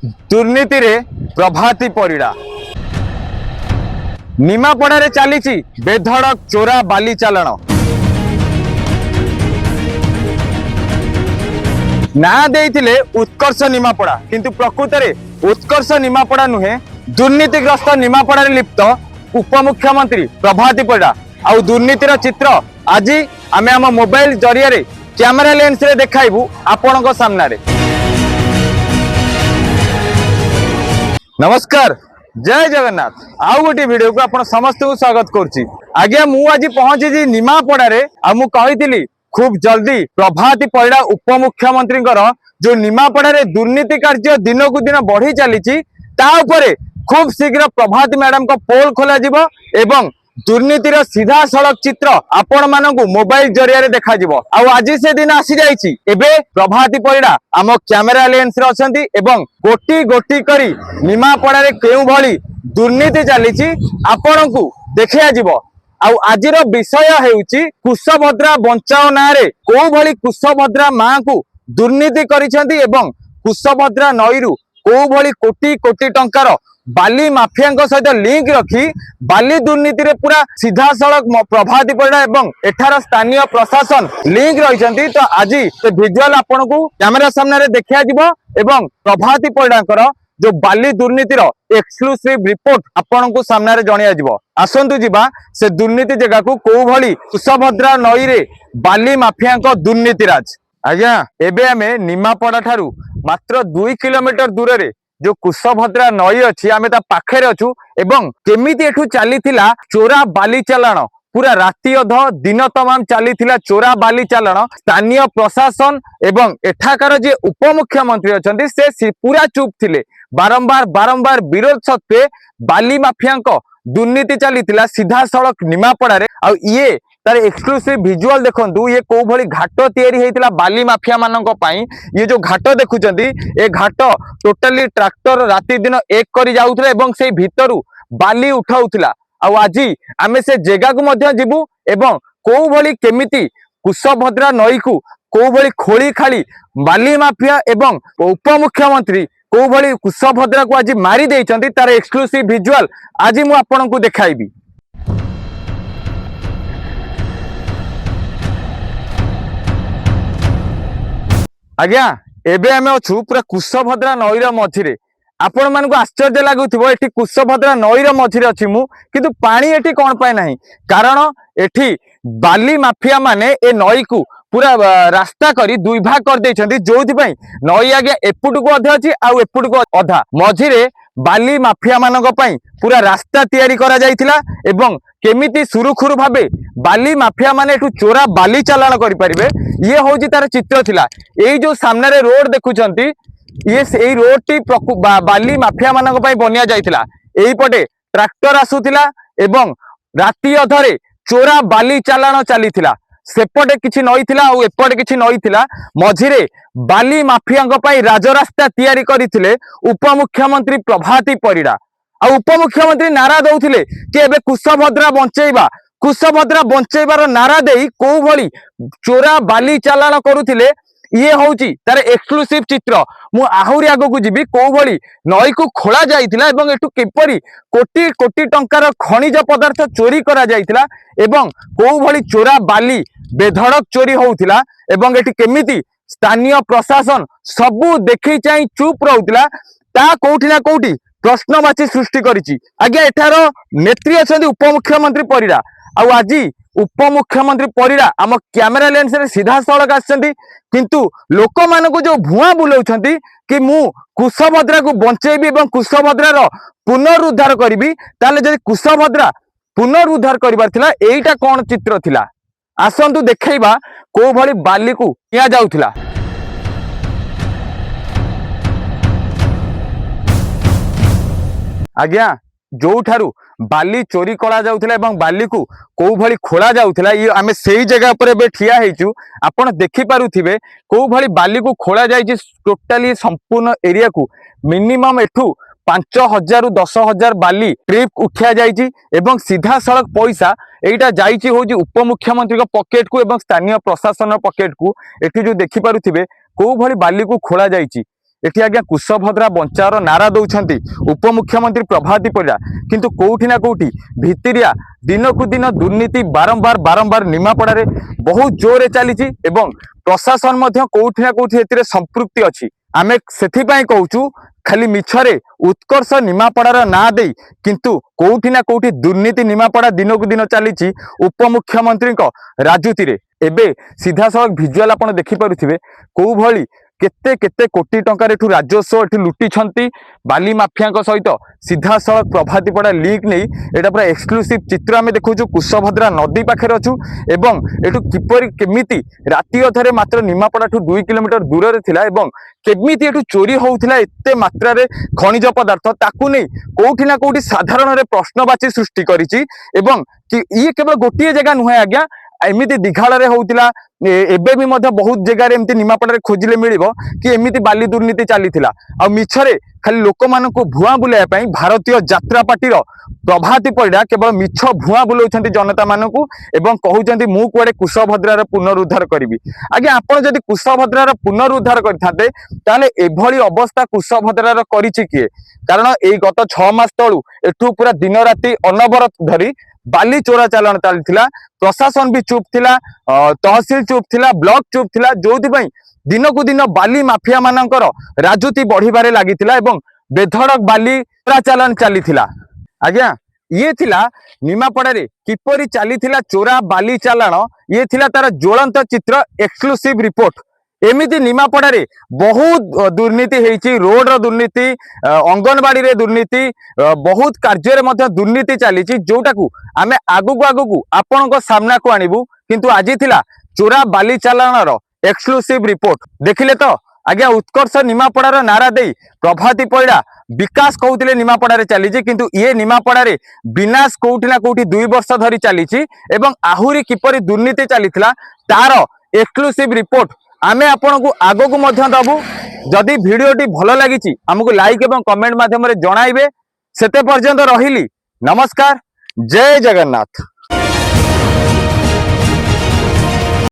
दुर्नीति रे प्रभाती परिड़ा निमापड़ा चली बेधड़क चोरा बाली चालाण ना देइथिले उत्कर्ष निमापड़ा किंतु प्रकृत में उत्कर्ष निमापड़ा नुहे दुर्नीतिग्रस्त निमापड़ा लिप्त उपमुख्यमंत्री प्रभाती परिड़ा आउ दुर्नीतिर चित्र आज आमे आम मोबाइल जरिया रे कैमेरा लेंस रे देखाइबू आपणक सामना रे। नमस्कार जय जगन्नाथ आउ गोटे वीडियो को आपण समस्त को स्वागत करछि। आज्ञा मु आज पहुंची निमापड़ा रे आ मु कहिथिली खूब जल्दी प्रभाती परिड़ा उपमुख्यमंत्री जो निमापड़ा रे दुर्नीति कार्य दिन को दिन बढ़ी चली ता उपरे खूब शीघ्र प्रभाती मैडम को पोल खोल जिवो एवं दुर्नीतिर सीधा सड़क चित्र आपण मानकु मोबाइल जरिया रे देखा जिवो। आउ आज से दिन आसी जाइछि एबे प्रभाती परिड़ा आम कैमेरा लेंस रे अछंती एवं गोटी गोटी करी निमापड़ा रे केउ भली दुर्नीति चलीछि आपणकु देखिया जिवो। आउ आजिर विषय हेउछि कुशभद्रा बंचाओ ना रे को भली कुशभद्रा मां को दुर्नीति करिसेंती एवं कुशभद्रा नईरु को भली कोटी कोटी टंकार बाली माफिया सहित लिंक रखी बाली दुर्नीति रे पूरा सीधा सड़क प्रभाती परिड़ा एवं एठार स्थानीय प्रशासन लिंक रही। तो आज विजुअल आपन को कैमेरा सामने रे देखा जिवो एवं प्रभाती परिड़ाकर जो बाली दुर्नीतिर एक्सक्लूसिव रिपोर्ट आपन को सामने रे जणिया जिवो। आसंतु जिबा से दुर्नीति जगह को को भली कुशभद्रा नई रे बाली माफिया दुर्नीतिराज। आज्ञा एबे आमे निमापड़ा ठारू मात्र 2 किलोमीटर दूर रे जो कुशभद्रा नई अच्छी आमे ता पाखे अछु एवं केमिति एठू चलीथिला चोरा बाली चालाण पूरा राति अध दिन तमाम चलीथिला चोरा बाली चालाण। स्थानीय प्रशासन एवं एठाकार जे उपमुख्यमंत्री अछंती से पूरा चुप थिले। बारंबार बारंबार विरोध सत्वे बाली माफिया दुर्नीति चलीथिला सीधा सड़क निमापड़ा रे। आ ये तार एक्सक्लूसिव विजुअल देखंतु ये को भली घाट तैयारी हेतिला बाली माफिया मानक पई। ये जो घाट देखुचंती ए घाट टोटली ट्रैक्टर राति दिन एक करी जाउथले एवं से भितरु बाली उठाउथला। आ आज आमे से जगह को मध्य जिबु एवं को भली केमिति कुशभद्रा नई को भली खोली खाली बाली माफिया एवं उपमुख्यमंत्री को भली कुशभद्रा को आज मारी देइचंती तार एक्सक्लूसिव विजुअल आज मु आपन को देखाइबी। आज्ञा एबे आमे अछु पूरा कुशभद्रा नईर मझिरे आपण मान को आश्चर्य लगुथिबो एठी कुशभद्रा नईर मझिरे अछि मु किंतु पानी एठी कोन पाए नाही कारण एठी बाली माफिया माने ए नई को पूरा रास्ता करी दुई भाग कर देइछंती जोथि पई नई आज्ञा एपुट को अधा अछि आ एपुट को अधा मझिरे बाली माफिया मानक पई पूरा रास्ता तैयारी करा जाइथिला एवं केमिति सुरुखुरु भाबे बाली माफिया माने एठू चोरा बाली चालाण करि परिबे ये होची तार चित्र थिला। एई जो सामने रे रोड देखुचंती ये एई रोड टी बाली माफिया मानक पई बनिया जाइथिला। एई पटे ट्रैक्टर आसुथिला एवं राति अधरे चोरा बाली चालाण चलीथिला। सेपटे किछि नई थिला आ एपटे किछि नई थिला मझिरे बाली माफिया पई राजरास्ता तैयारी करिथिले उपमुख्यमंत्री प्रभाती परिड़ा। आ उपमुख्यमंत्री नारा दउथिले कि एबे कुशभद्रा बंचेइबार नारा देई को भली चोरा बाली चालाण करुथिले ये होची तार एक्सक्लूसिव चित्र। मु आहुरी आगो को जिबी को भली नई को खोला जाइथिला एवं एठू किपरि कोटी कोटी टंकार खनिज पदार्थ चोरी करा जाइथिला एवं को भली चोरा बाली बेधड़क चोरी होउथिला एवं एठी केमिति स्थानीय प्रशासन सबु देखि चाहि चुप रहउथिला ता कोठी ना कोठी प्रश्नवाची सृष्टि करिछि। आज्ञा एठार नेत्री अछंती उपमुख्यमंत्री परिड़ा आउ आज उपमुख्यमंत्री परिड़ा आम कैमेरा लेंस रे सीधा सड़क आछंती किंतु लोक मानकु जो भुआ बुलाउछंती कि मु कुशभद्रा को बंचेबी एवं कुशभद्रार पुनरुद्धार करिबी ताले जदि कुशभद्रा पुनरुद्धार करिबार थिला एईटा कोन चित्र थिला आसंतु देखैबा को भली बाली को किया जाउथिला। आज्ञा जो ठारू बाली चोरी करा जाउथिला एवं बाली को को भली खोला जाउथिला ये आमे सेही जगह पर बे ठिया हेचु आपण देखि पारुथिबे को भली बाली को खोला जाइछि टोटली संपूर्ण एरिया को मिनिमम एठू 5000 रु 10000 बाली ट्रिप उठिया जाइछि एवं सीधा सड़क पैसा एटा जाइछि होछि उपमुख्यमंत्री को पॉकेट को एवं स्थानीय प्रशासन पॉकेट को एठी जो देखि पारुथिबे को भली बाली को खोला जाइछि एठी आज्ञा कुशभद्रा बंचार नारा दौरान उपमुख्यमंत्री प्रभाती परिड़ा किंतु कोठी ना कोठी भितरिया दिनकू दिन दुर्नीति बारंबार बारंबार निमापड़ा बहुत जोरे चली प्रशासन कोठी ना कोठी एथिरे संपृक्ति अच्छी आमे सेथिपाई कहूचु खाली मिछरे उत्कर्ष निमापड़ार ना दे किंतु कोठी ना कोठी दुर्नीति निमापड़ा दिनकू दिन चली उपमुख्यमंत्री राजुति रे एबे सीधा सड़क भिजुआल आपण देखि पारुथिबे को भली केते केते कोटी टंकार एठू राजस्व एठू लुटी बाली माफिया सहित सीधा सड़क प्रभाती पड़ा लिंक नहीं एटा पूरा एक्सक्लूसिव चित्र आम देखु कुशभद्रा नदी पाखे अच्छु एवं एठू किपरि केमिति राति अधरे मात्र निमापड़ा 2 किलोमीटर दूर रे थिला एवं केमिति एठू चोरी होउथिला एते मात्रा रे खनिज पदार्थ ताकू नहीं कोठी ना कोठी साधारण रे प्रश्नवाची सृष्टि करिछि एवं कि ये केवल गोटे जगह नुहे आज्ञा एमती दिघाड़े होता एबे भी बहुत जगह एमती निमापड़ा खोजिले मिल कि एमती बाली दुर्नीति चली आ मिछरे खाली लोक मान भुआ बुलाई भारतीय जात्रा पार्टीर प्रभाती परिड़ा केवल मिछ भुआ बुलाऊं जनता मानू एवं कहते मु कुआडे कुशभद्रार पुनरुद्धार करी आज्ञा आपड़ जदि कुशभद्रार पुनरुद्धार करते ताले एभली अवस्था कुशभद्रार करिछि किए कारण एई गत 6 मास तलू एठू पूरा दिन राति अनवरत धरी बाली चोरा चालान चलता प्रशासन भी चुप थिला तहसील चुप थिला ब्लॉक चुप थिला जो दिनकू दिन बाली माफिया मानकर राजुति बढ़िबारे लागिथिला एवं बेधड़क बाली चोरा चालान चलीथिला आज्ञा ये थिला निमापड़ा रे किपरि चलीथिला चोरा बाली चालान ये थिला तार ज्वलंत चित्र एक्सक्लूसिव रिपोर्ट एमिति निमापड़ा रे बहुत दुर्नीति हेछि रोड रो दुर्नीति अंगनवाड़ी रे दुर्नीति बहुत कार्य रे मध्य दुर्नीति चली जोटा को आमे आगु आगु आपन सामना को आनिबु किंतु आज थिला चोरा बाली चालान रो एक्सक्लूसिव रिपोर्ट देखिले तो आज्ञा उत्कर्ष निमापड़ार नारा दे प्रभाती परिड़ा विकास कहते निमापड़ा रे चली किंतु ये निमापड़ा रे विनाश कोठी ना कोठी 2 वर्ष धरी चली एवं आहुरी किपरि दुर्नीति चलीथिला तार एक्सक्लूसिव रिपोर्ट आमे आपण को आगो को मध्य दबु जदि भिडियोटी भल लगी आमको लाइक एवं कमेंट माध्यम रे जणाइबे सेते पर्यंत रहिली नमस्कार जय जगन्नाथ।